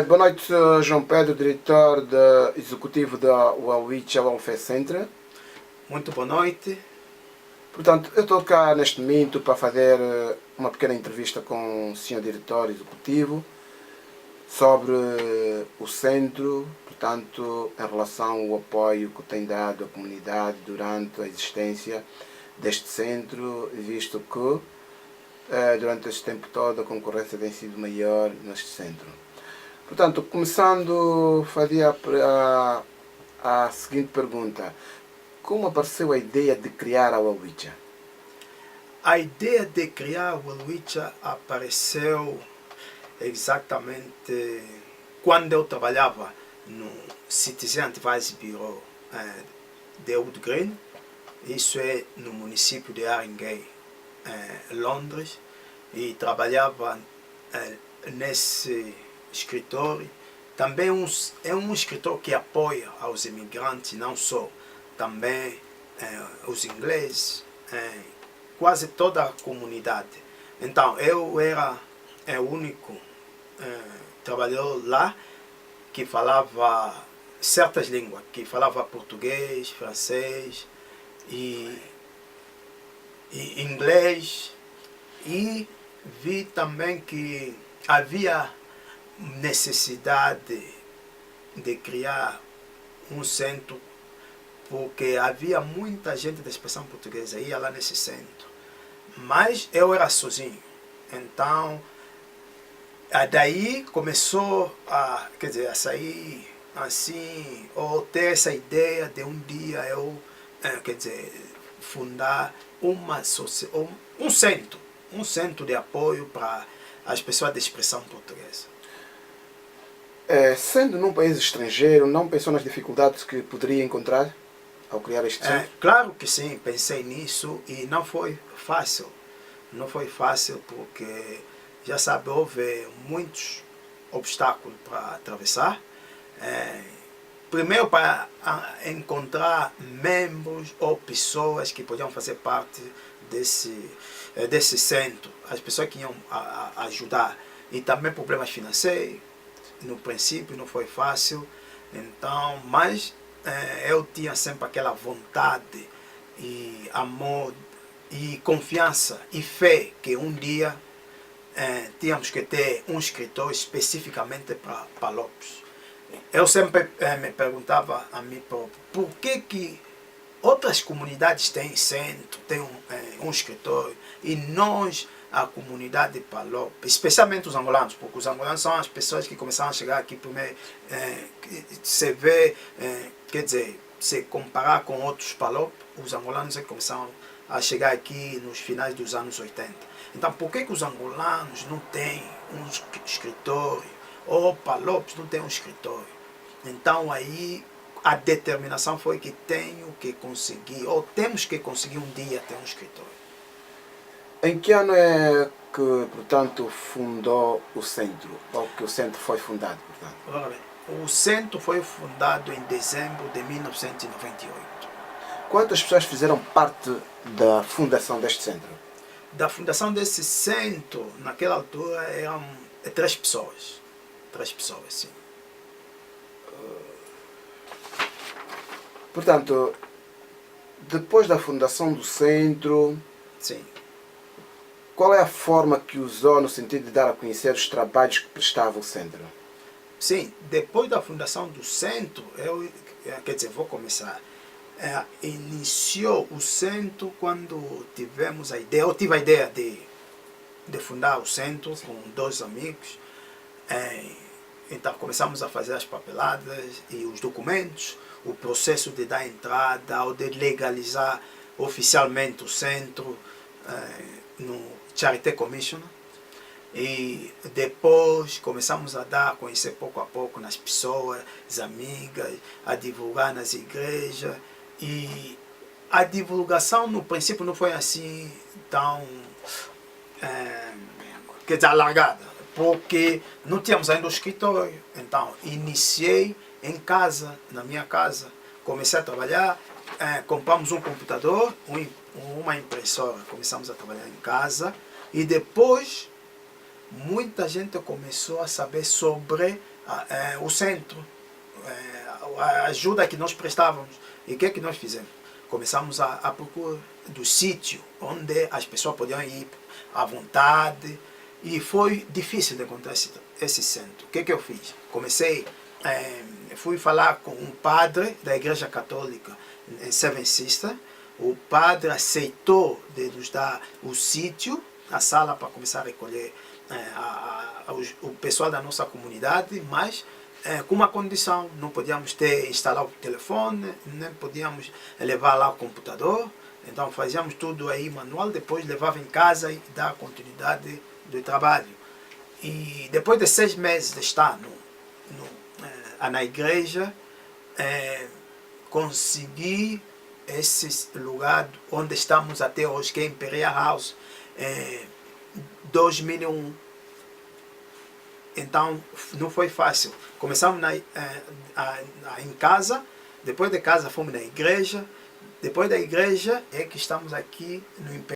Boa noite, João Pedro, diretor executivo da Welwitschia Welfare Center. Muito boa noite. Portanto, eu estou cá neste momento para fazer uma pequena entrevista com o senhor diretor executivo sobre o centro, portanto, em relação ao apoio que tem dado à comunidade durante a existência deste centro, visto que durante este tempo todo a concorrência tem sido maior neste centro. Portanto, começando, fazia a seguinte pergunta: como apareceu a ideia de criar a Welwitschia? A ideia de criar a Welwitschia apareceu exatamente quando eu trabalhava no Citizen Advice Bureau de Wood Green. Isso é no município de Haringey, Londres, e trabalhava nesse escritório. Também é um escritório que apoia aos imigrantes, não só, também os ingleses, quase toda a comunidade. Então eu era o único trabalhador lá que falava certas línguas, que falava português, francês e inglês, e vi também que havia necessidade de criar um centro, porque havia muita gente da expressão portuguesa, ia lá nesse centro, mas eu era sozinho. Então daí começou a sair assim, ou ter essa ideia de um dia eu fundar um centro de apoio para as pessoas de expressão portuguesa. Sendo num país estrangeiro, não pensou nas dificuldades que poderia encontrar ao criar este centro? Claro que sim, pensei nisso e não foi fácil. Não foi fácil porque, já sabe, houve muitos obstáculos para atravessar. Primeiro, para encontrar membros ou pessoas que podiam fazer parte desse centro, as pessoas que iam ajudar. E também problemas financeiros. No princípio não foi fácil, então, mas eu tinha sempre aquela vontade e amor e confiança e fé que um dia tínhamos que ter um escritório especificamente para Palopes. Eu sempre me perguntava a mim próprio, por que outras comunidades têm centro, têm um escritório, e nós, a comunidade de Palopes, especialmente os angolanos, porque os angolanos são as pessoas que começaram a chegar aqui primeiro. Se vê, se comparar com outros Palopes, os angolanos começaram a chegar aqui nos finais dos anos 80. Então, por que os angolanos não têm um escritório, ou Palopes não tem um escritório? Então, aí a determinação foi que tenho que conseguir, ou temos que conseguir um dia ter um escritório. Em que ano é que, portanto, fundou o centro? Ou que o centro foi fundado, portanto? Ora bem, o centro foi fundado em dezembro de 1998. Quantas pessoas fizeram parte da fundação deste centro? Da fundação desse centro, naquela altura, eram 3 pessoas. 3 pessoas, sim. Portanto, depois da fundação do centro, Sim. qual é a forma que usou no sentido de dar a conhecer os trabalhos que prestava o centro? Sim, depois da fundação do centro, vou começar. Iniciou o centro quando tivemos a ideia, eu tive a ideia de fundar o centro com 2 amigos. Então começamos a fazer as papeladas e os documentos, o processo de dar entrada ou de legalizar oficialmente o centro no Charity Commission. E depois começamos a dar a conhecer pouco a pouco nas pessoas, as amigas, a divulgar nas igrejas. E a divulgação no princípio não foi assim tão alargada, porque não tínhamos ainda o escritório. Então iniciei em casa, na minha casa, comecei a trabalhar, compramos um computador, uma impressora, começamos a trabalhar em casa, e depois muita gente começou a saber sobre o centro, a ajuda que nós prestávamos. E o que é que nós fizemos? Começamos a procurar do sítio onde as pessoas podiam ir à vontade, e foi difícil de encontrar esse centro. O que é que eu fiz? Fui falar com um padre da Igreja Católica em Seven Sisters. O padre aceitou de nos dar o sítio, a sala para começar a recolher o pessoal da nossa comunidade, mas com uma condição: não podíamos instalar o telefone, nem podíamos levar lá o computador. Então fazíamos tudo aí manual, depois levava em casa e dava continuidade do trabalho. E depois de 6 meses de estar na igreja, consegui esse lugar onde estamos até hoje, que é Imperial House, 2001. Então não foi fácil. Começamos em casa, depois de casa fomos na igreja, depois da igreja é que estamos aqui no Imperial.